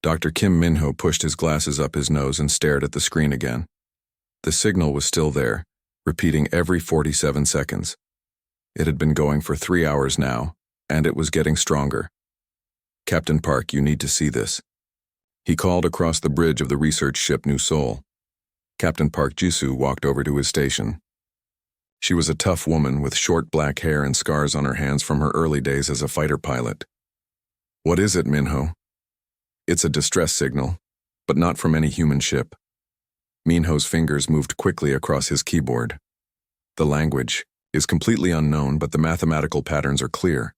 Dr. Kim Minho pushed his glasses up his nose and stared at the screen again. The signal was still there, repeating every 47 seconds. It had been going for 3 hours now, and it was getting stronger. "Captain Park, you need to see this." He called across the bridge of the research ship New Seoul. Captain Park Jisoo walked over to his station. She was a tough woman with short black hair and scars on her hands from her early days as a fighter pilot. "What is it, Minho?" "It's a distress signal, but not from any human ship." Minho's fingers moved quickly across his keyboard. "The language is completely unknown, but the mathematical patterns are clear.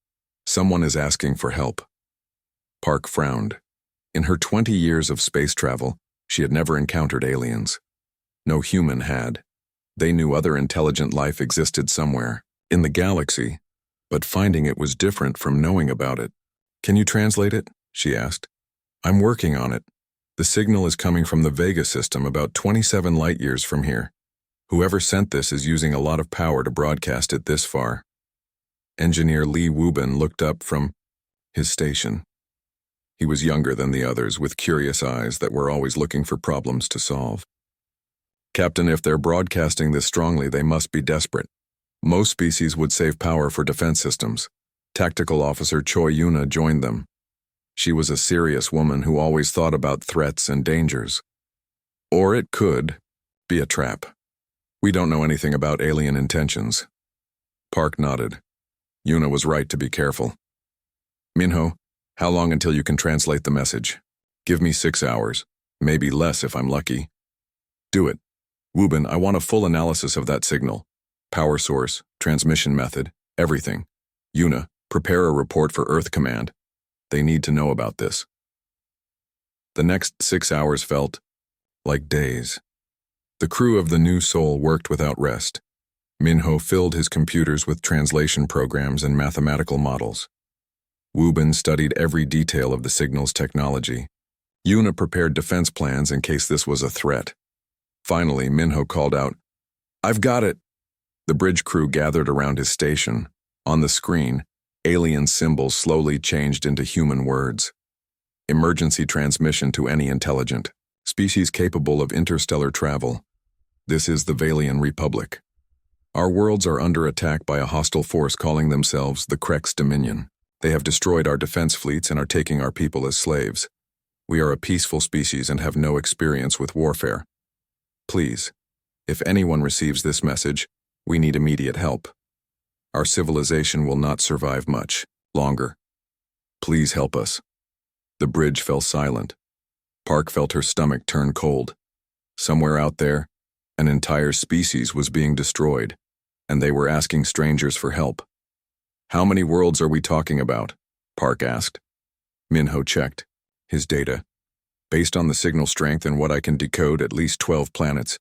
Someone is asking for help." Park frowned. In her 20 years of space travel, she had never encountered aliens. No human had. They knew other intelligent life existed somewhere, in the galaxy, but finding it was different from knowing about it. "Can you translate it?" she asked. "I'm working on it. The signal is coming from the Vega system about 27 light-years from here. Whoever sent this is using a lot of power to broadcast it this far." Engineer Lee Wubin looked up from his station. He was younger than the others, with curious eyes that were always looking for problems to solve. "Captain, if they're broadcasting this strongly, they must be desperate. Most species would save power for defense systems." Tactical Officer Choi Yuna joined them. She was a serious woman who always thought about threats and dangers. "Or it could be a trap. We don't know anything about alien intentions." Park nodded. Yuna was right to be careful. "Minho, how long until you can translate the message?" "Give me 6 hours, maybe less if I'm lucky." "Do it. Wubin, I want a full analysis of that signal. Power source, transmission method, everything. Yuna, prepare a report for Earth Command. They need to know about this." The next 6 hours felt like days. The crew of the New Seoul worked without rest. Minho filled his computers with translation programs and mathematical models. Wubin studied every detail of the signal's technology. Yuna prepared defense plans in case this was a threat. Finally, Minho called out, "I've got it!" The bridge crew gathered around his station. On the screen, alien symbols slowly changed into human words. "Emergency transmission to any intelligent species capable of interstellar travel. This is the Valian Republic. Our worlds are under attack by a hostile force calling themselves the Krex Dominion. They have destroyed our defense fleets and are taking our people as slaves. We are a peaceful species and have no experience with warfare. Please, if anyone receives this message, we need immediate help. Our civilization will not survive much longer. Please help us." The bridge fell silent. Park felt her stomach turn cold. Somewhere out there, an entire species was being destroyed, and they were asking strangers for help. "How many worlds are we talking about?" Park asked. Minho checked his data. "Based on the signal strength and what I can decode, at least 12 planets.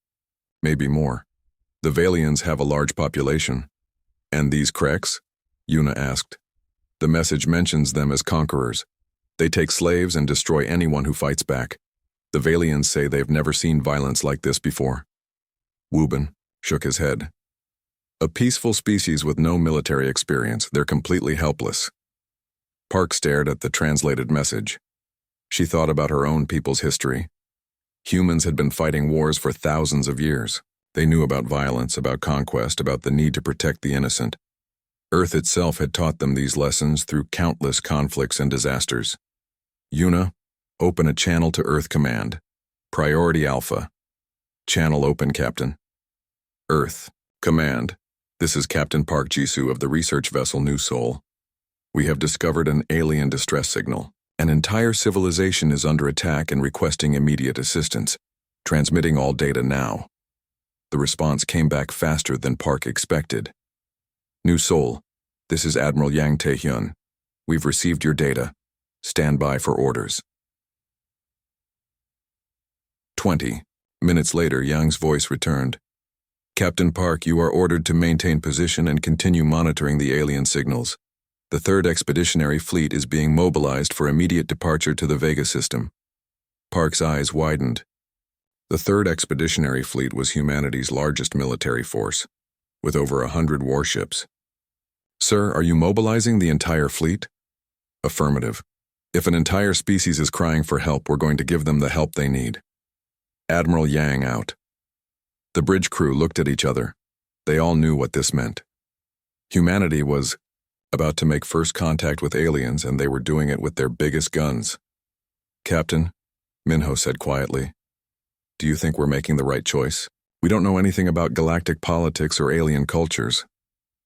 Maybe more. The Valians have a large population." "And these Krex?" Yuna asked. "The message mentions them as conquerors. They take slaves and destroy anyone who fights back. The Valians say they've never seen violence like this before." Wubin shook his head. "A peaceful species with no military experience. They're completely helpless." Park stared at the translated message. She thought about her own people's history. Humans had been fighting wars for thousands of years. They knew about violence, about conquest, about the need to protect the innocent. Earth itself had taught them these lessons through countless conflicts and disasters. "Yuna, open a channel to Earth Command. Priority Alpha." "Channel open, Captain." "Earth Command. This is Captain Park Jisoo of the research vessel New Seoul. We have discovered an alien distress signal. An entire civilization is under attack and requesting immediate assistance. Transmitting all data now." The response came back faster than Park expected. "New Seoul, this is Admiral Yang Taehyun. We've received your data. Stand by for orders." 20 minutes later, Yang's voice returned. "Captain Park, you are ordered to maintain position and continue monitoring the alien signals. The 3rd Expeditionary Fleet is being mobilized for immediate departure to the Vega system." Park's eyes widened. The 3rd Expeditionary Fleet was humanity's largest military force, with over 100 warships. "Sir, are you mobilizing the entire fleet?" "Affirmative. If an entire species is crying for help, we're going to give them the help they need. Admiral Yang out. The bridge crew looked at each other. They all knew what this meant. Humanity was about to make first contact with aliens, and they were doing it with their biggest guns. Captain, Minho said quietly, do you think we're making the right choice? We don't know anything about galactic politics or alien cultures.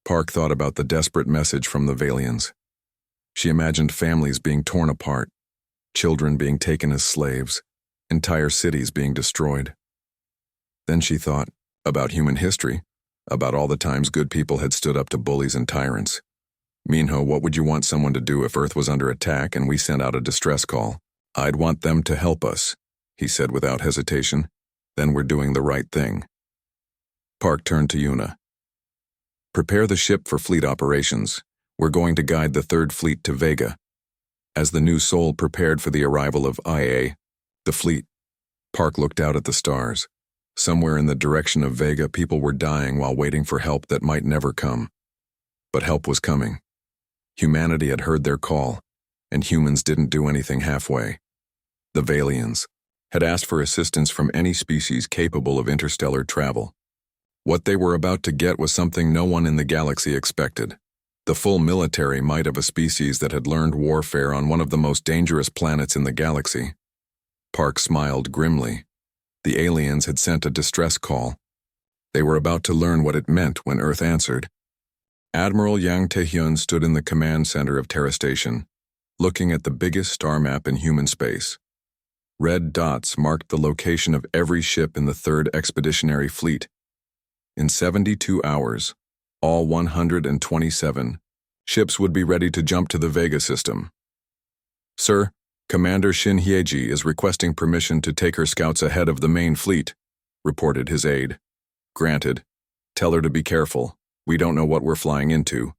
Park thought about the desperate message from the Valians. She imagined families being torn apart, children being taken as slaves, entire cities being destroyed. Then she thought about human history, about all the times good people had stood up to bullies and tyrants. Minho, what would you want someone to do if Earth was under attack and we sent out a distress call? I'd want them to help us, he said without hesitation. Then we're doing the right thing. Park turned to Yuna. Prepare the ship for fleet operations. We're going to guide the Third Fleet to Vega. As the new Sol prepared for the arrival of IA, the fleet, Park looked out at the stars. Somewhere in the direction of Vega, people were dying while waiting for help that might never come. But help was coming. Humanity had heard their call, and humans didn't do anything halfway. The Valians had asked for assistance from any species capable of interstellar travel. What they were about to get was something no one in the galaxy expected. The full military might of a species that had learned warfare on one of the most dangerous planets in the galaxy. Park smiled grimly. The aliens had sent a distress call. They were about to learn what it meant when Earth answered. Admiral Yang Taehyun stood in the command center of Terra Station, looking at the biggest star map in human space. Red dots marked the location of every ship in the 3rd Expeditionary Fleet. In 72 hours, all 127 ships would be ready to jump to the Vega system. Sir, Commander Shin Hyeji is requesting permission to take her scouts ahead of the main fleet, reported his aide. Granted. Tell her to be careful. We don't know what we're flying into.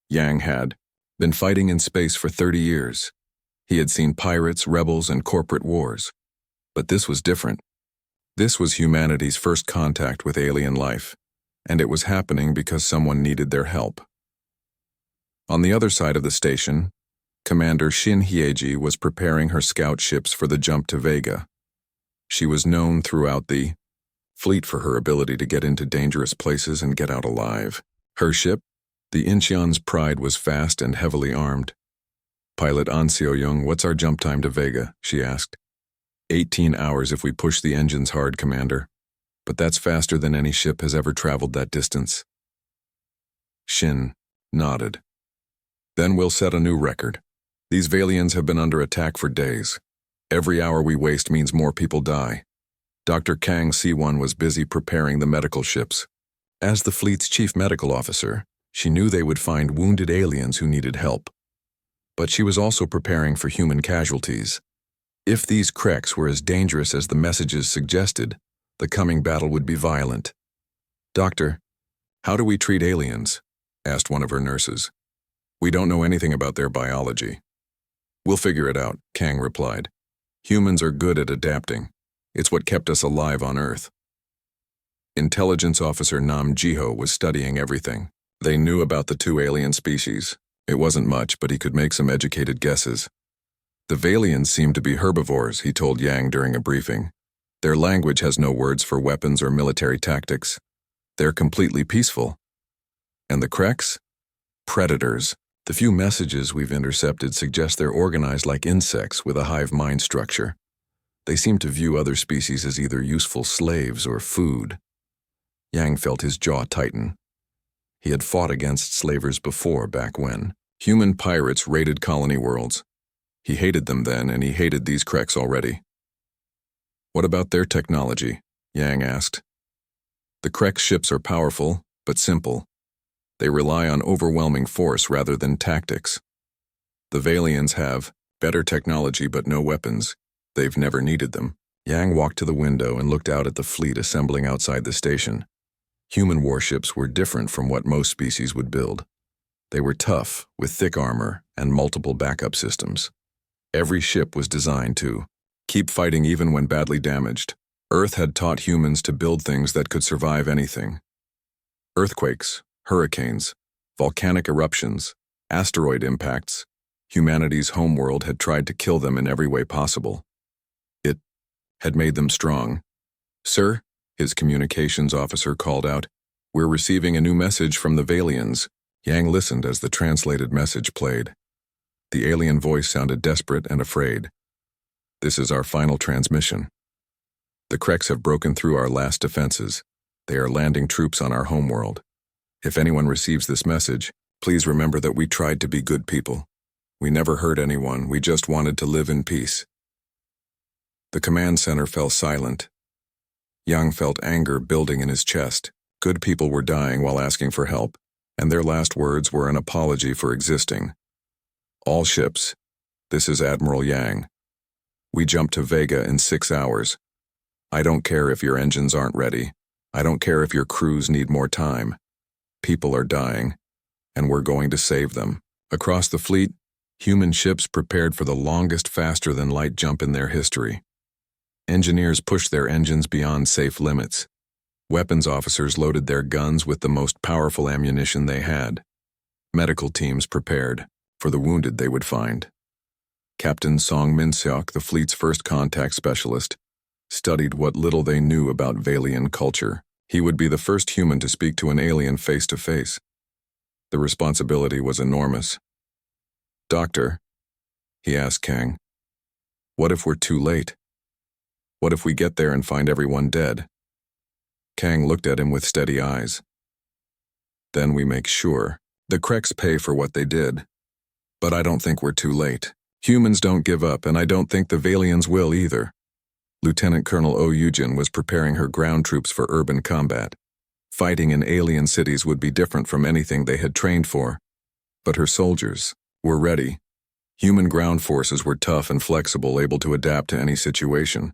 Yang had been fighting in space for 30 years. He had seen pirates, rebels, and corporate wars. But this was different. This was humanity's first contact with alien life, and it was happening because someone needed their help. On the other side of the station, Commander Shin Hyeji was preparing her scout ships for the jump to Vega. She was known throughout the fleet for her ability to get into dangerous places and get out alive. Her ship, the Incheon's Pride, was fast and heavily armed. Pilot An Seo-young, what's our jump time to Vega? She asked. 18 hours if we push the engines hard, Commander. But that's faster than any ship has ever traveled that distance. Shin nodded. Then we'll set a new record. These Valians have been under attack for days. Every hour we waste means more people die. Dr. Kang Si-won was busy preparing the medical ships. As the fleet's chief medical officer, she knew they would find wounded aliens who needed help. But she was also preparing for human casualties. If these Kreks were as dangerous as the messages suggested, the coming battle would be violent. Doctor, how do we treat aliens? Asked one of her nurses. We don't know anything about their biology. We'll figure it out, Kang replied. Humans are good at adapting. It's what kept us alive on Earth. Intelligence Officer Nam Jiho was studying everything. They knew about the 2 alien species. It wasn't much, but he could make some educated guesses. The Valians seem to be herbivores, he told Yang during a briefing. Their language has no words for weapons or military tactics. They're completely peaceful. And the Kreks? Predators. The few messages we've intercepted suggest they're organized like insects with a hive mind structure. They seem to view other species as either useful slaves or food. Yang felt his jaw tighten. He had fought against slavers before, back when. Human pirates raided colony worlds. He hated them then, and he hated these Kreks already. What about their technology? Yang asked. The Krek ships are powerful, but simple. They rely on overwhelming force rather than tactics. The Valians have better technology but no weapons. They've never needed them. Yang walked to the window and looked out at the fleet assembling outside the station. Human warships were different from what most species would build. They were tough, with thick armor and multiple backup systems. Every ship was designed to keep fighting even when badly damaged. Earth had taught humans to build things that could survive anything. Earthquakes, hurricanes, volcanic eruptions, asteroid impacts. Humanity's homeworld had tried to kill them in every way possible. It had made them strong. "Sir," his communications officer called out, "we're receiving a new message from the Valians." Yang listened as the translated message played. The alien voice sounded desperate and afraid. "This is our final transmission. The Kreks have broken through our last defenses. They are landing troops on our homeworld. If anyone receives this message, please remember that we tried to be good people. We never hurt anyone, we just wanted to live in peace." The command center fell silent. Yang felt anger building in his chest. Good people were dying while asking for help, and their last words were an apology for existing. "All ships, this is Admiral Yang. We jump to Vega in 6 hours. I don't care if your engines aren't ready. I don't care if your crews need more time. People are dying, and we're going to save them." Across the fleet, human ships prepared for the longest faster-than-light jump in their history. Engineers pushed their engines beyond safe limits. Weapons officers loaded their guns with the most powerful ammunition they had. Medical teams prepared for the wounded they would find. Captain Song Min-seok, the fleet's first contact specialist, studied what little they knew about Valian culture. He would be the first human to speak to an alien face-to-face. The responsibility was enormous. "Doctor," he asked Kang, "what if we're too late? What if we get there and find everyone dead?" Kang looked at him with steady eyes. "Then we make sure. The Kreks pay for what they did. But I don't think we're too late. Humans don't give up, and I don't think the Valians will either." Lieutenant Colonel Oh Yujin was preparing her ground troops for urban combat. Fighting in alien cities would be different from anything they had trained for. But her soldiers were ready. Human ground forces were tough and flexible, able to adapt to any situation.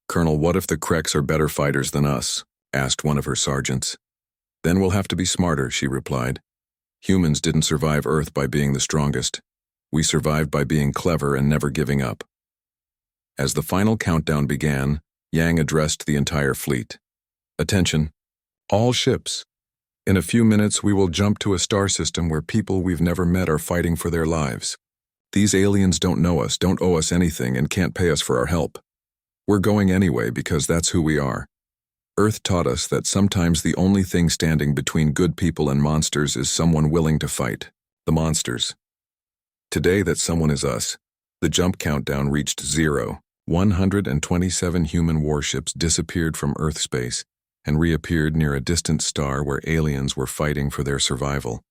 "Colonel, what if the Kreks are better fighters than us?" asked one of her sergeants. "Then we'll have to be smarter," she replied. "Humans didn't survive Earth by being the strongest. We survived by being clever and never giving up." As the final countdown began, Yang addressed the entire fleet. "Attention, all ships. In a few minutes we will jump to a star system where people we've never met are fighting for their lives. These aliens don't know us, don't owe us anything, and can't pay us for our help. We're going anyway because that's who we are. Earth taught us that sometimes the only thing standing between good people and monsters is someone willing to fight. The monsters. Today that someone is us." The jump countdown reached 0. 127 human warships disappeared from Earth space and reappeared near a distant star where aliens were fighting for their survival.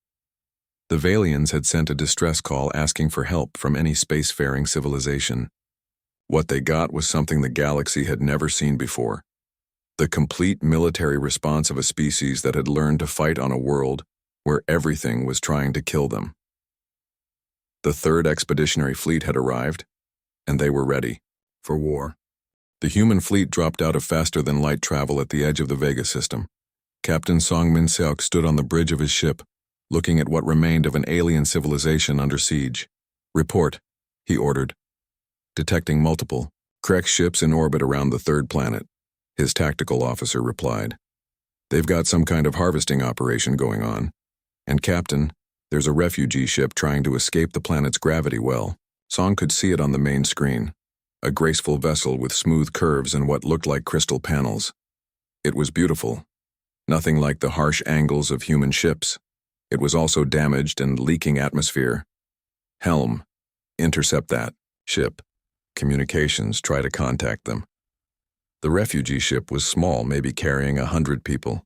The Valians had sent a distress call asking for help from any spacefaring civilization. What they got was something the galaxy had never seen before. The complete military response of a species that had learned to fight on a world where everything was trying to kill them. The third expeditionary fleet had arrived, and they were ready for war. The human fleet dropped out of faster-than-light travel at the edge of the Vega system. Captain Song Min-seok stood on the bridge of his ship, looking at what remained of an alien civilization under siege. "Report," he ordered. "Detecting multiple Krek ships in orbit around the third planet," his tactical officer replied. "They've got some kind of harvesting operation going on. And Captain, there's a refugee ship trying to escape the planet's gravity well." Song could see it on the main screen. A graceful vessel with smooth curves and what looked like crystal panels. It was beautiful. Nothing like the harsh angles of human ships. It was also damaged and leaking atmosphere. "Helm, intercept that ship. Communications, try to contact them." The refugee ship was small, maybe carrying 100 people.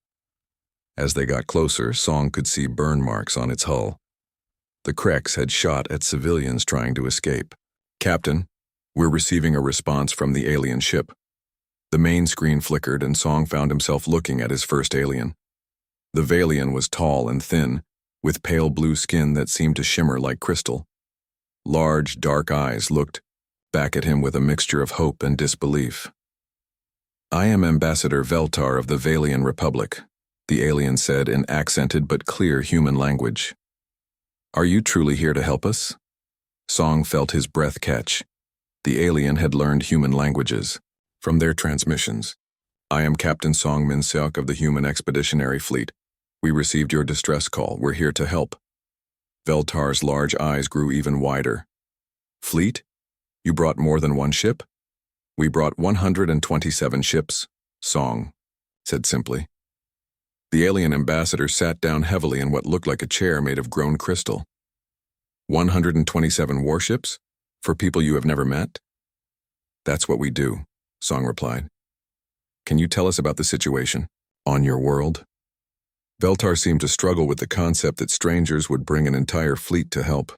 As they got closer, Song could see burn marks on its hull. The Kreks had shot at civilians trying to escape. "Captain, we're receiving a response from the alien ship." The main screen flickered and Song found himself looking at his first alien. The Valian was tall and thin, with pale blue skin that seemed to shimmer like crystal. Large, dark eyes looked back at him with a mixture of hope and disbelief. "I am Ambassador Veltar of the Valian Republic," the alien said in accented but clear human language. "Are you truly here to help us?" Song felt his breath catch. The alien had learned human languages from their transmissions. "I am Captain Song Min-seok of the Human Expeditionary Fleet. We received your distress call. We're here to help." Veltar's large eyes grew even wider. Fleet? You brought more than one ship? We brought 127 ships, Song said simply. The alien ambassador sat down heavily in what looked like a chair made of grown crystal. 127 warships? For people you have never met? That's what we do, Song replied. Can you tell us about the situation on your world? Veltar seemed to struggle with the concept that strangers would bring an entire fleet to help.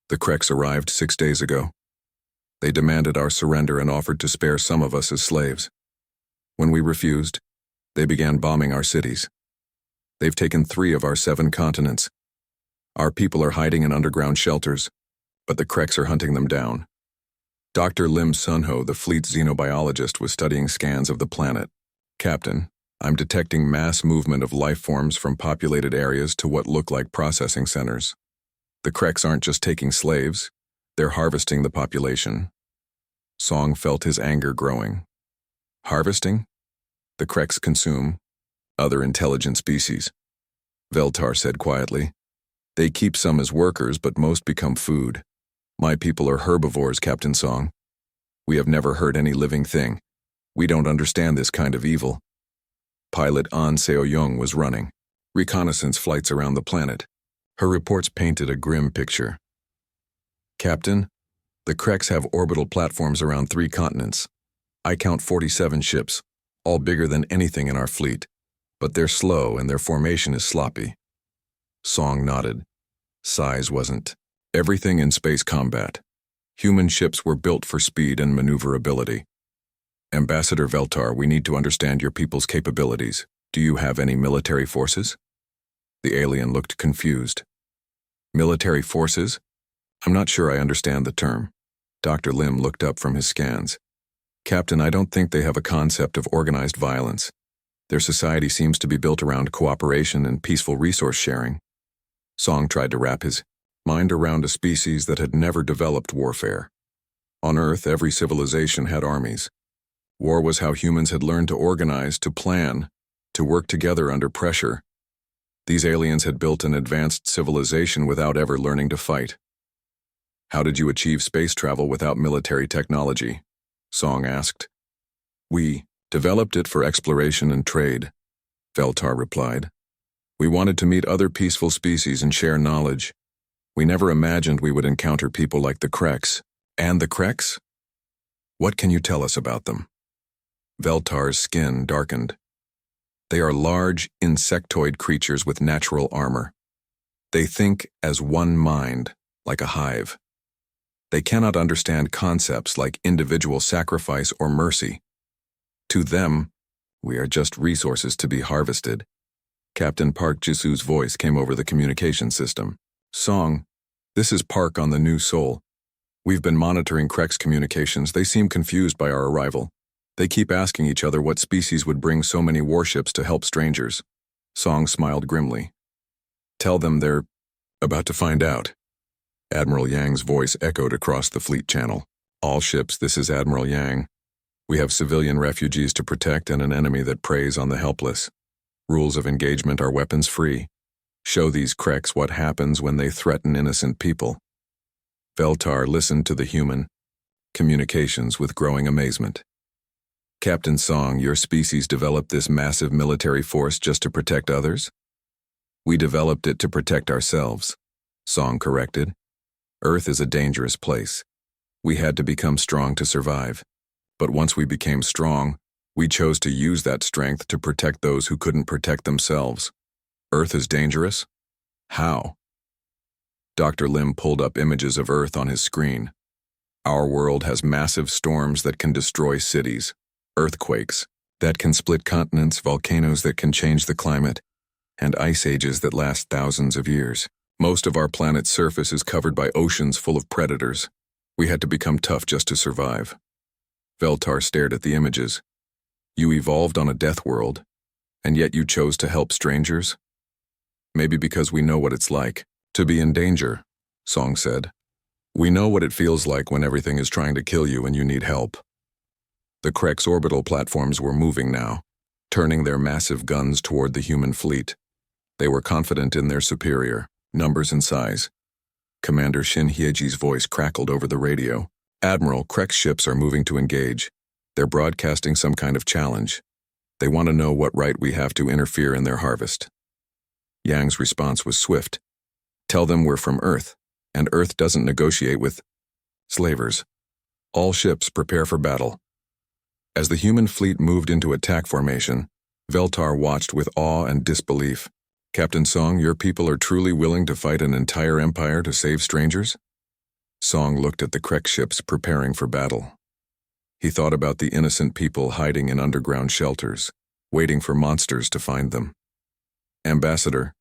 The Kreks arrived 6 days ago. They demanded our surrender and offered to spare some of us as slaves. When we refused, they began bombing our cities. They've taken 3 of our 7 continents. Our people are hiding in underground shelters, but the Kreks are hunting them down. Dr. Lim Sunho, the fleet's xenobiologist, was studying scans of the planet. Captain, I'm detecting mass movement of life forms from populated areas to what look like processing centers. The Kreks aren't just taking slaves, they're harvesting the population. Song felt his anger growing. Harvesting? The Kreks consume other intelligent species, Veltar said quietly. They keep some as workers, but most become food. My people are herbivores, Captain Song. We have never hurt any living thing. We don't understand this kind of evil. Pilot An Seo-young was running reconnaissance flights around the planet. Her reports painted a grim picture. Captain, the Kreks have orbital platforms around 3 continents. I count 47 ships, all bigger than anything in our fleet, but they're slow and their formation is sloppy. Song nodded. Size wasn't everything in space combat. Human ships were built for speed and maneuverability. Ambassador Veltar, we need to understand your people's capabilities. Do you have any military forces? The alien looked confused. Military forces? I'm not sure I understand the term. Dr. Lim looked up from his scans. Captain, I don't think they have a concept of organized violence. Their society seems to be built around cooperation and peaceful resource sharing. Song tried to wrap his mind around a species that had never developed warfare. On Earth, every civilization had armies. War was how humans had learned to organize, to plan, to work together under pressure. These aliens had built an advanced civilization without ever learning to fight. How did you achieve space travel without military technology? Song asked. We developed it for exploration and trade, Veltar replied. We wanted to meet other peaceful species and share knowledge. We never imagined we would encounter people like the Kreks. And the Kreks? What can you tell us about them? Veltar's skin darkened. They are large, insectoid creatures with natural armor. They think as one mind, like a hive. They cannot understand concepts like individual sacrifice or mercy. To them, we are just resources to be harvested. Captain Park Jisu's voice came over the communication system. Song, this is Park on the New Sol. We've been monitoring Kreks communications. They seem confused by our arrival. They keep asking each other what species would bring so many warships to help strangers. Song smiled grimly. Tell them they're about to find out. Admiral Yang's voice echoed across the fleet channel. All ships, this is Admiral Yang. We have civilian refugees to protect and an enemy that preys on the helpless. Rules of engagement are weapons-free. Show these Kreks what happens when they threaten innocent people. Veltar listened to the human communications with growing amazement. Captain Song, your species developed this massive military force just to protect others? We developed it to protect ourselves, Song corrected. Earth is a dangerous place. We had to become strong to survive. But once we became strong, we chose to use that strength to protect those who couldn't protect themselves. Earth is dangerous? How? Dr. Lim pulled up images of Earth on his screen. Our world has massive storms that can destroy cities, earthquakes that can split continents, volcanoes that can change the climate, and ice ages that last thousands of years. Most of our planet's surface is covered by oceans full of predators. We had to become tough just to survive. Veltar stared at the images. You evolved on a death world, and yet you chose to help strangers? Maybe because we know what it's like to be in danger, Song said. We know what it feels like when everything is trying to kill you and you need help. The Kreks orbital platforms were moving now, turning their massive guns toward the human fleet. They were confident in their superior numbers and size. Commander Shin Hyeji's voice crackled over the radio. Admiral, Krek's ships are moving to engage. They're broadcasting some kind of challenge. They want to know what right we have to interfere in their harvest. Yang's response was swift. Tell them we're from Earth, and Earth doesn't negotiate with slavers. All ships prepare for battle. As the human fleet moved into attack formation, Veltar watched with awe and disbelief. Captain Song, your people are truly willing to fight an entire empire to save strangers? Song looked at the Krek ships preparing for battle. He thought about the innocent people hiding in underground shelters, waiting for monsters to find them. Ambassador,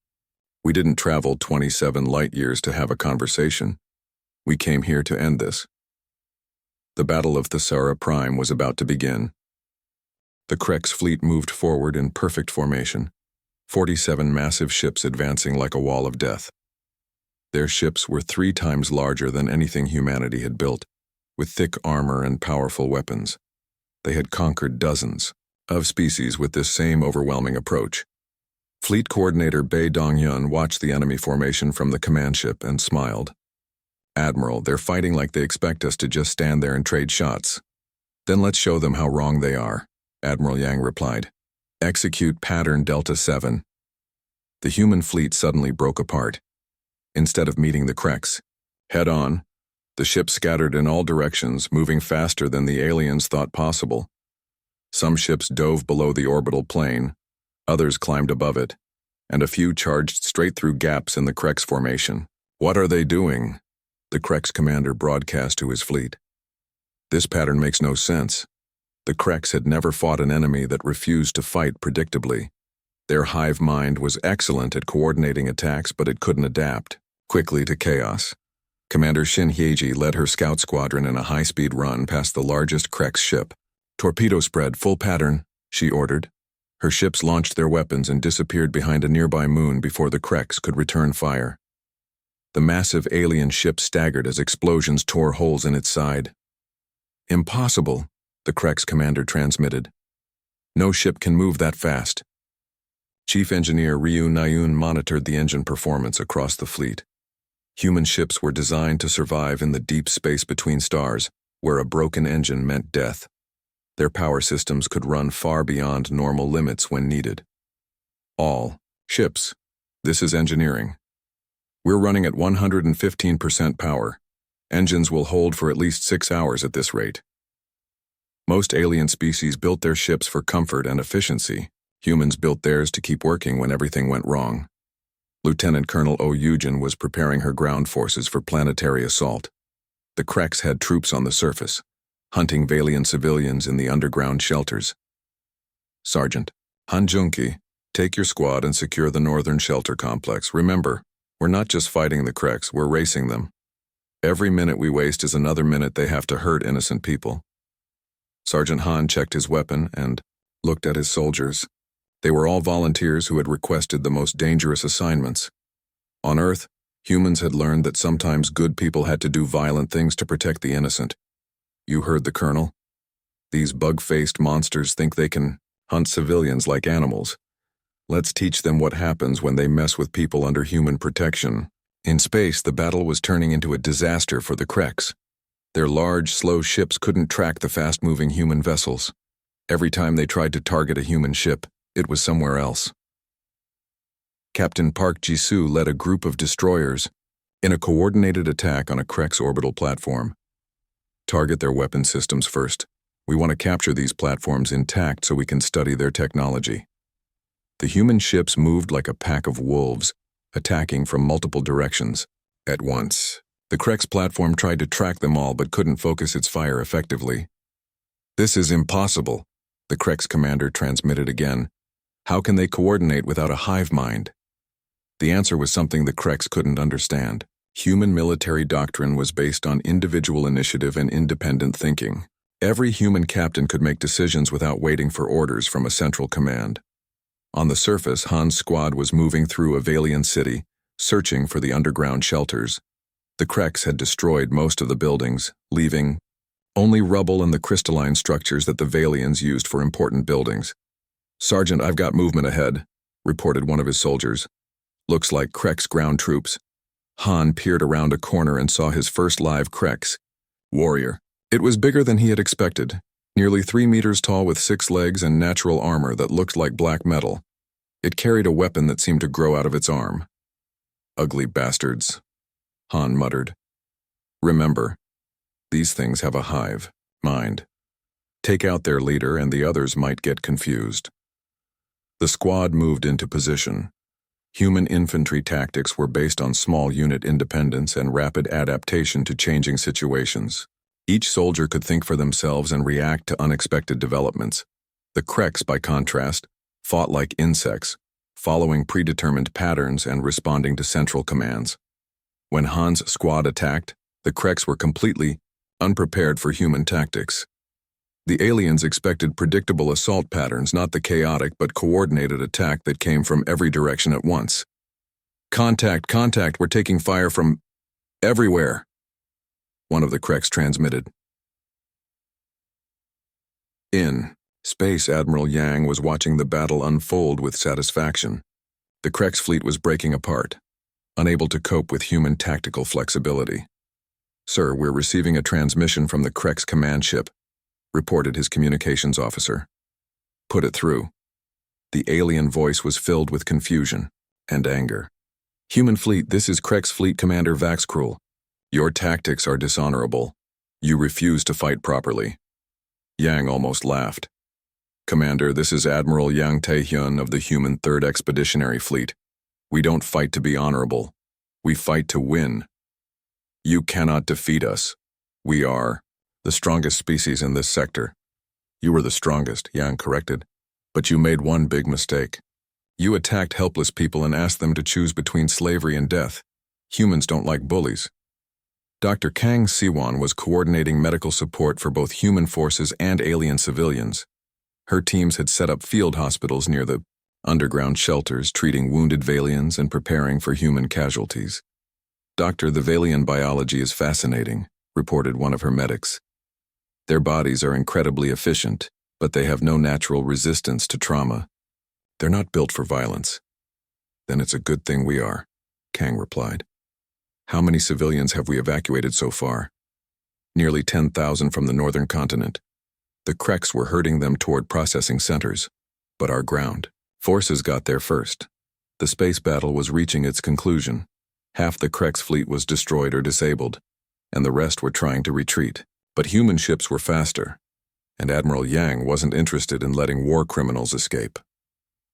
we didn't travel 27 light years to have a conversation. We came here to end this. The Battle of Thesara Prime was about to begin. The Krek's fleet moved forward in perfect formation, 47 massive ships advancing like a wall of death. Their ships were 3 times larger than anything humanity had built, with thick armor and powerful weapons. They had conquered dozens of species with this same overwhelming approach. Fleet Coordinator Bei Dongyun watched the enemy formation from the command ship and smiled. Admiral, they're fighting like they expect us to just stand there and trade shots. Then let's show them how wrong they are, Admiral Yang replied. Execute Pattern Delta 7. The human fleet suddenly broke apart. Instead of meeting the Kreks head-on, the ships scattered in all directions, moving faster than the aliens thought possible. Some ships dove below the orbital plane, others climbed above it, and a few charged straight through gaps in the Krek's formation. What are they doing? The Krek's commander broadcast to his fleet. This pattern makes no sense. The Kreks had never fought an enemy that refused to fight predictably. Their hive mind was excellent at coordinating attacks, but it couldn't adapt quickly to chaos. Commander Shin Hyeji led her scout squadron in a high-speed run past the largest Krek's ship. Torpedo spread, full pattern, she ordered. Her ships launched their weapons and disappeared behind a nearby moon before the Kreks could return fire. The massive alien ship staggered as explosions tore holes in its side. Impossible, the Krek's commander transmitted. No ship can move that fast. Chief Engineer Ryu Nayun monitored the engine performance across the fleet. Human ships were designed to survive in the deep space between stars, where a broken engine meant death. Their power systems could run far beyond normal limits when needed. All ships. This is engineering. We're running at 115% power. Engines will hold for at least 6 hours at this rate. Most alien species built their ships for comfort and efficiency. Humans built theirs to keep working when everything went wrong. Lieutenant Colonel Oh Yujin was preparing her ground forces for planetary assault. The Kreks had troops on the surface, hunting Valian civilians in the underground shelters. Sergeant Han Junki, take your squad and secure the northern shelter complex. Remember, we're not just fighting the Kreks, we're racing them. Every minute we waste is another minute they have to hurt innocent people. Sergeant Han checked his weapon and looked at his soldiers. They were all volunteers who had requested the most dangerous assignments. On Earth, humans had learned that sometimes good people had to do violent things to protect the innocent. You heard the Colonel. These bug-faced monsters think they can hunt civilians like animals. Let's teach them what happens when they mess with people under human protection. In space, the battle was turning into a disaster for the Kreks. Their large, slow ships couldn't track the fast-moving human vessels. Every time they tried to target a human ship, it was somewhere else. Captain Park Jisoo led a group of destroyers in a coordinated attack on a Krek's orbital platform. Target their weapon systems first. We want to capture these platforms intact so we can study their technology. The human ships moved like a pack of wolves, attacking from multiple directions at once. The Krek's platform tried to track them all but couldn't focus its fire effectively. This is impossible, the Krek's commander transmitted again. How can they coordinate without a hive mind? The answer was something the Kreks couldn't understand. Human military doctrine was based on individual initiative and independent thinking. Every human captain could make decisions without waiting for orders from a central command. On the surface, Han's squad was moving through a Valian city, searching for the underground shelters. The Kreks had destroyed most of the buildings, leaving only rubble and the crystalline structures that the Valians used for important buildings. Sergeant, I've got movement ahead, reported one of his soldiers. Looks like Krek's ground troops. Han peered around a corner and saw his first live Krex warrior. It was bigger than he had expected, nearly 3 meters tall with 6 legs and natural armor that looked like black metal. It carried a weapon that seemed to grow out of its arm. Ugly bastards, Han muttered. Remember, these things have a hive mind. Take out their leader and the others might get confused. The squad moved into position. Human infantry tactics were based on small unit independence and rapid adaptation to changing situations. Each soldier could think for themselves and react to unexpected developments. The Krex, by contrast, fought like insects, following predetermined patterns and responding to central commands. When Han's squad attacked, the Krex were completely unprepared for human tactics. The aliens expected predictable assault patterns, not the chaotic but coordinated attack that came from every direction at once. Contact, we're taking fire from everywhere, one of the Krex transmitted. In space, Admiral Yang was watching the battle unfold with satisfaction. The Krex fleet was breaking apart, unable to cope with human tactical flexibility. "Sir, we're receiving a transmission from the Krex command ship," reported his communications officer. "Put it through." The alien voice was filled with confusion and anger. "Human fleet, this is Krex Fleet Commander Vaxkrul. Your tactics are dishonorable. You refuse to fight properly." Yang almost laughed. "Commander, this is Admiral Yang Taehyun of the Human 3rd Expeditionary Fleet. We don't fight to be honorable. We fight to win. You cannot defeat us. We are the strongest species in this sector." "You were the strongest," Yang corrected. "But you made one big mistake. You attacked helpless people and asked them to choose between slavery and death. Humans don't like bullies." Dr. Kang Siwon was coordinating medical support for both human forces and alien civilians. Her teams had set up field hospitals near the underground shelters, treating wounded Valians and preparing for human casualties. "Doctor, the Valian biology is fascinating," reported one of her medics. "Their bodies are incredibly efficient, but they have no natural resistance to trauma. They're not built for violence." "Then it's a good thing we are," Kang replied. "How many civilians have we evacuated so far?" "Nearly 10,000 from the northern continent. The Krex were herding them toward processing centers, but our ground forces got there first. The space battle was reaching its conclusion. Half the Krex fleet was destroyed or disabled, and the rest were trying to retreat. But human ships were faster, and Admiral Yang wasn't interested in letting war criminals escape.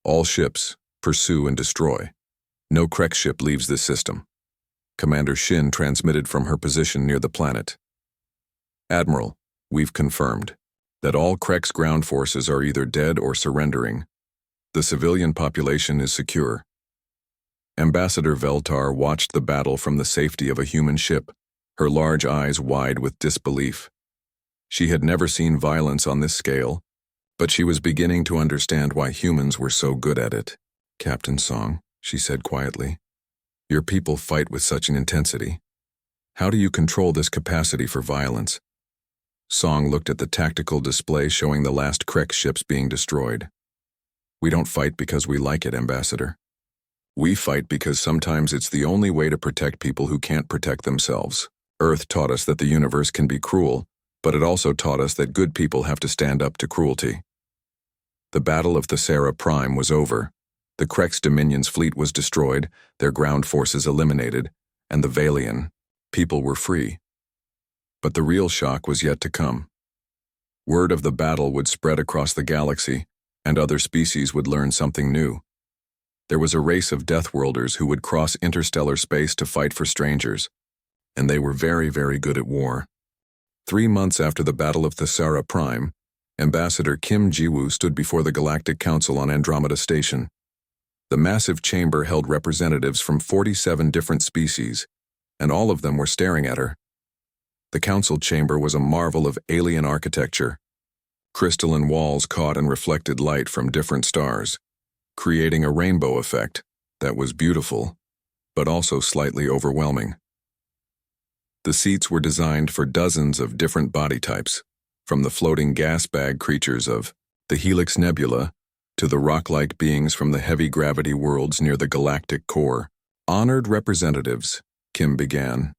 All ships pursue and destroy. No Krex ship leaves this system." Commander Shin transmitted from her position near the planet. "Admiral, we've confirmed that all Krex ground forces are either dead or surrendering. The civilian population is secure." Ambassador Veltar watched the battle from the safety of a human ship, her large eyes wide with disbelief. She had never seen violence on this scale, but she was beginning to understand why humans were so good at it. "Captain Song," she said quietly, "your people fight with such an intensity. How do you control this capacity for violence?" Song looked at the tactical display showing the last Krex ships being destroyed. "We don't fight because we like it, Ambassador. We fight because sometimes it's the only way to protect people who can't protect themselves. Earth taught us that the universe can be cruel, but it also taught us that good people have to stand up to cruelty." The Battle of Thesera Prime was over. The Krex Dominion's fleet was destroyed, their ground forces eliminated, and the Valian people were free. But the real shock was yet to come. Word of the battle would spread across the galaxy, and other species would learn something new. There was a race of Deathworlders who would cross interstellar space to fight for strangers, and they were very, very good at war. 3 months after the Battle of Thesera Prime, Ambassador Kim Jiwoo stood before the Galactic Council on Andromeda Station. The massive chamber held representatives from 47 different species, and all of them were staring at her. The council chamber was a marvel of alien architecture. Crystalline walls caught and reflected light from different stars, creating a rainbow effect that was beautiful, but also slightly overwhelming. The seats were designed for dozens of different body types, from the floating gas bag creatures of the Helix Nebula to the rock-like beings from the heavy gravity worlds near the galactic core. Honored representatives Kim began.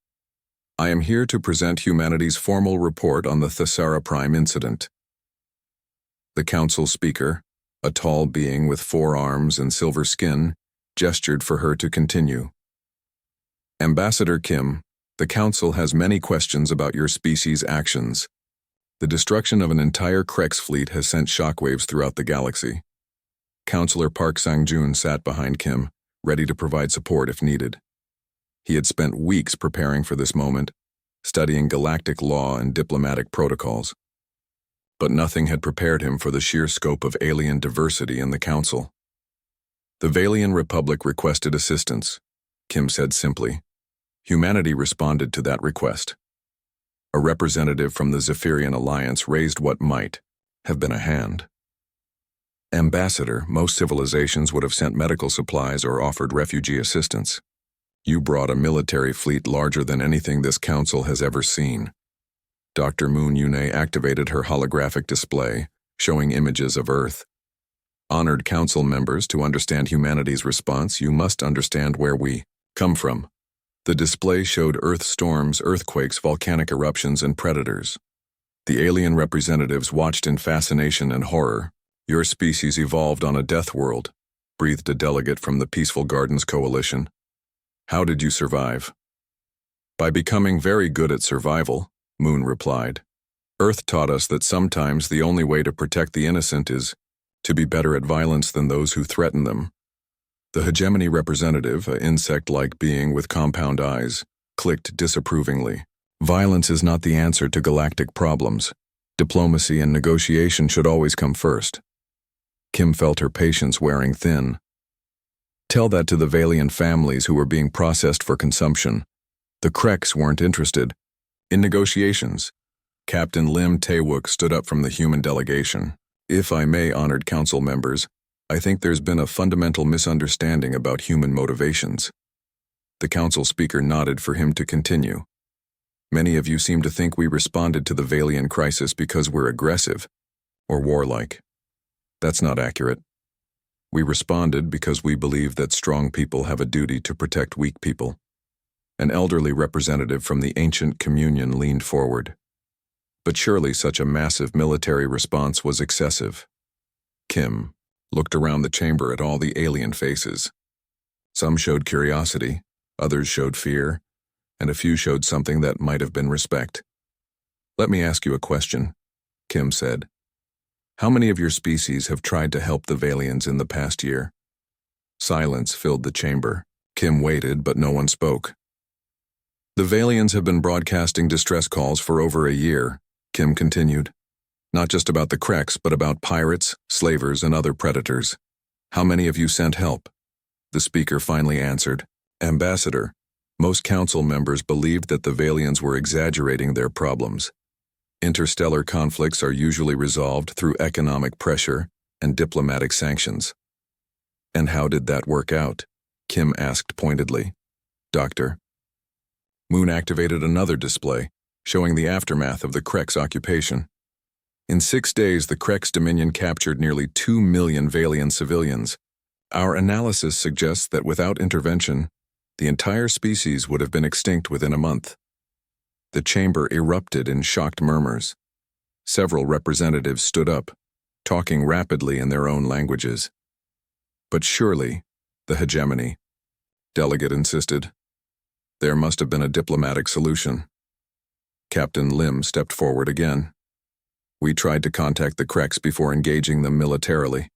I am here to present humanity's formal report on the Thessara Prime incident. The council speaker, a tall being with 4 arms and silver skin, gestured for her to continue. Ambassador Kim, the council has many questions about your species' actions. The destruction of an entire Krex fleet has sent shockwaves throughout the galaxy. Counselor Park Sang-jun sat behind Kim, ready to provide support if needed. He had spent weeks preparing for this moment, studying galactic law and diplomatic protocols. But nothing had prepared him for the sheer scope of alien diversity in the council. The Valian Republic requested assistance, Kim said simply. Humanity responded to that request. A representative from the Zephyrian Alliance raised what might have been a hand. Ambassador, most civilizations would have sent medical supplies or offered refugee assistance. You brought a military fleet larger than anything this council has ever seen. Dr. Moon Yune activated her holographic display, showing images of Earth. Honored council members, to understand humanity's response, you must understand where we come from. The display showed Earth storms, earthquakes, volcanic eruptions, and predators. The alien representatives watched in fascination and horror. Your species evolved on a death world, breathed a delegate from the Peaceful Gardens Coalition. How did you survive? By becoming very good at survival, Moon replied. Earth taught us that sometimes the only way to protect the innocent is to be better at violence than those who threaten them. The hegemony representative, an insect-like being with compound eyes, clicked disapprovingly. Violence is not the answer to galactic problems. Diplomacy and negotiation should always come first. Kim felt her patience wearing thin. Tell that to the Valian families who were being processed for consumption. The Krex weren't interested. In negotiations, Captain Lim Taewook stood up from the human delegation. If I may, honored council members, I think there's been a fundamental misunderstanding about human motivations. The council speaker nodded for him to continue. Many of you seem to think we responded to the Valian crisis because we're aggressive or warlike. That's not accurate. We responded because we believe that strong people have a duty to protect weak people. An elderly representative from the ancient communion leaned forward. But surely such a massive military response was excessive. Kim looked around the chamber at all the alien faces. Some showed curiosity, others showed fear, and a few showed something that might have been respect. Let me ask you a question, Kim said. How many of your species have tried to help the Valians in the past year? Silence filled the chamber. Kim waited, but no one spoke. The Valians have been broadcasting distress calls for over a year, Kim continued. Not just about the Krex, but about pirates, slavers, and other predators. How many of you sent help? The speaker finally answered. Ambassador, most council members believed that the Valians were exaggerating their problems. Interstellar conflicts are usually resolved through economic pressure and diplomatic sanctions. And how did that work out? Kim asked pointedly. Doctor. Moon activated another display, showing the aftermath of the Krex occupation. In 6 days, the Krex Dominion captured nearly 2 million Valian civilians. Our analysis suggests that without intervention, the entire species would have been extinct within a month. The chamber erupted in shocked murmurs. Several representatives stood up, talking rapidly in their own languages. But surely, the hegemony, delegate insisted. There must have been a diplomatic solution. Captain Lim stepped forward again. We tried to contact the Krex before engaging them militarily.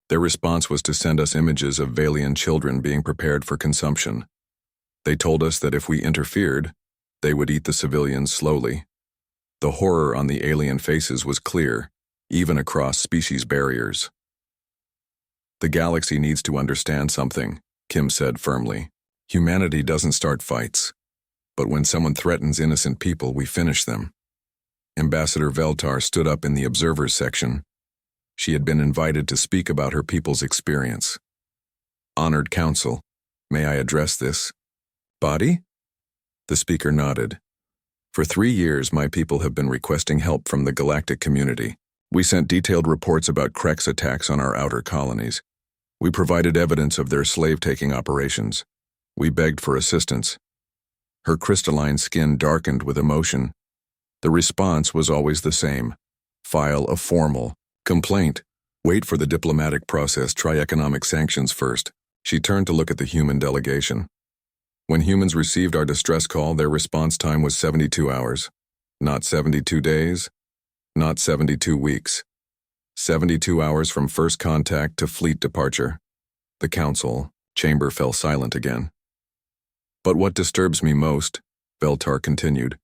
Their response was to send us images of Valian children being prepared for consumption. They told us that if we interfered, they would eat the civilians slowly. The horror on the alien faces was clear, even across species barriers. The galaxy needs to understand something, Kim said firmly. Humanity doesn't start fights, but when someone threatens innocent people, we finish them. Ambassador Veltar stood up in the observers section. She had been invited to speak about her people's experience. Honored Council, may I address this body? The speaker nodded. For 3 years, my people have been requesting help from the galactic community. We sent detailed reports about Krex attacks on our outer colonies. We provided evidence of their slave-taking operations. We begged for assistance. Her crystalline skin darkened with emotion. The response was always the same. File a formal complaint. Wait for the diplomatic process, try economic sanctions first. She turned to look at the human delegation. When humans received our distress call, their response time was 72 hours. Not 72 days, not 72 weeks. 72 hours from first contact to fleet departure. The council chamber fell silent again. But what disturbs me most, Veltar continued,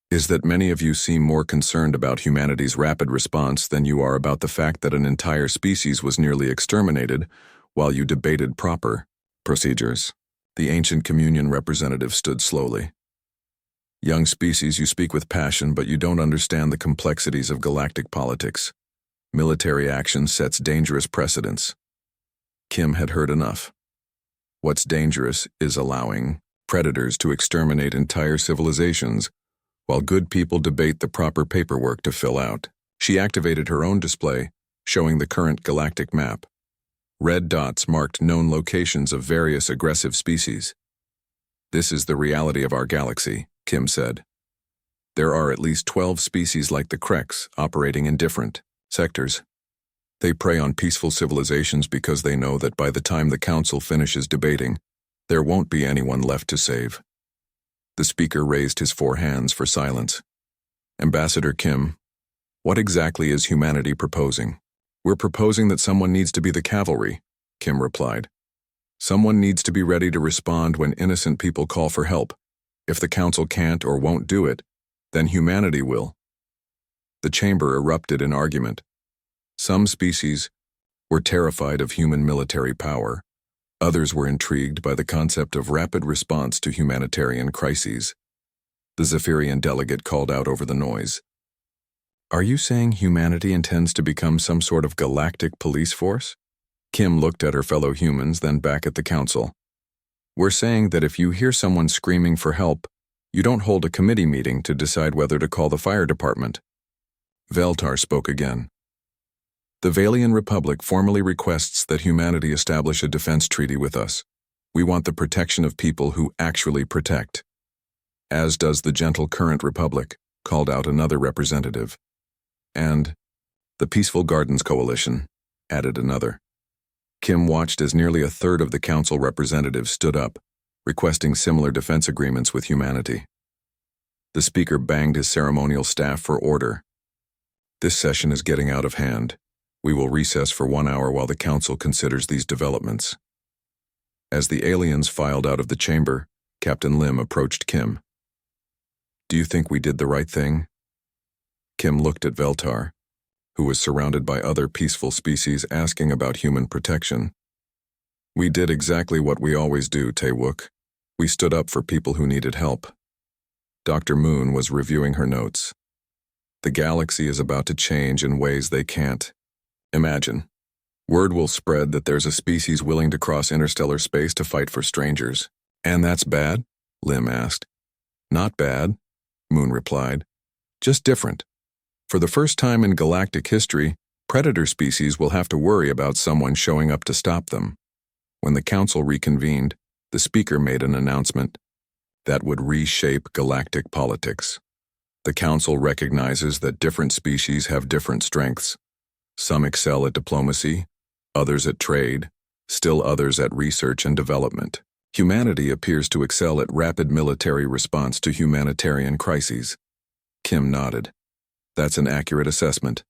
is that many of you seem more concerned about humanity's rapid response than you are about the fact that an entire species was nearly exterminated while you debated proper procedures. The ancient communion representative stood slowly. Young species, you speak with passion, but you don't understand the complexities of galactic politics. Military action sets dangerous precedents. Kim had heard enough. What's dangerous is allowing predators to exterminate entire civilizations while good people debate the proper paperwork to fill out. She activated her own display, showing the current galactic map. Red dots marked known locations of various aggressive species. This is the reality of our galaxy, Kim said. There are at least 12 species like the Krex operating in different sectors. They prey on peaceful civilizations because they know that by the time the council finishes debating, there won't be anyone left to save. The speaker raised his 4 hands for silence. Ambassador Kim, what exactly is humanity proposing? We're proposing that someone needs to be the cavalry, Kim replied. Someone needs to be ready to respond when innocent people call for help. If the council can't or won't do it, then humanity will. The chamber erupted in argument. Some species were terrified of human military power. Others were intrigued by the concept of rapid response to humanitarian crises. The Zephyrian delegate called out over the noise. Are you saying humanity intends to become some sort of galactic police force? Kim looked at her fellow humans, then back at the council. We're saying that if you hear someone screaming for help, you don't hold a committee meeting to decide whether to call the fire department. Veltar spoke again. The Valian Republic formally requests that humanity establish a defense treaty with us. We want the protection of people who actually protect. As does the Gentle Current Republic, called out another representative. And the Peaceful Gardens Coalition, added another. Kim watched as nearly a third of the council representatives stood up, requesting similar defense agreements with humanity. The speaker banged his ceremonial staff for order. This session is getting out of hand. We will recess for 1 hour while the council considers these developments. As the aliens filed out of the chamber, Captain Lim approached Kim. Do you think we did the right thing? Kim looked at Veltar, who was surrounded by other peaceful species asking about human protection. We did exactly what we always do, Taewook. We stood up for people who needed help. Dr. Moon was reviewing her notes. The galaxy is about to change in ways they can't imagine. Word will spread that there's a species willing to cross interstellar space to fight for strangers. And that's bad? Lim asked. Not bad, Moon replied. Just different. For the first time in galactic history, predator species will have to worry about someone showing up to stop them. When the council reconvened, the speaker made an announcement that would reshape galactic politics. The council recognizes that different species have different strengths. Some excel at diplomacy, others at trade, still others at research and development. Humanity appears to excel at rapid military response to humanitarian crises. Kim nodded. That's an accurate assessment.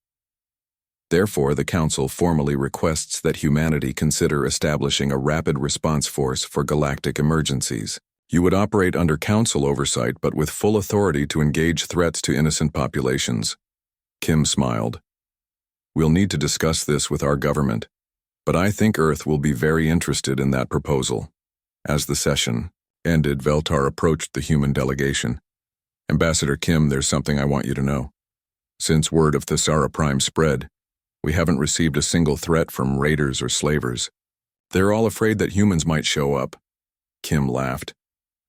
Therefore, the Council formally requests that humanity consider establishing a rapid response force for galactic emergencies. You would operate under Council oversight but with full authority to engage threats to innocent populations. Kim smiled. We'll need to discuss this with our government, but I think Earth will be very interested in that proposal. As the session ended, Veltar approached the human delegation. Ambassador Kim, there's something I want you to know. Since word of Thesara Prime spread, we haven't received a single threat from raiders or slavers. They're all afraid that humans might show up. Kim laughed.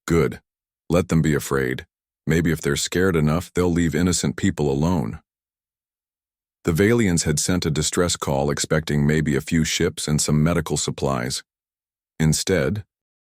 Good. Let them be afraid. Maybe if they're scared enough, they'll leave innocent people alone. The Valians had sent a distress call expecting maybe a few ships and some medical supplies. Instead,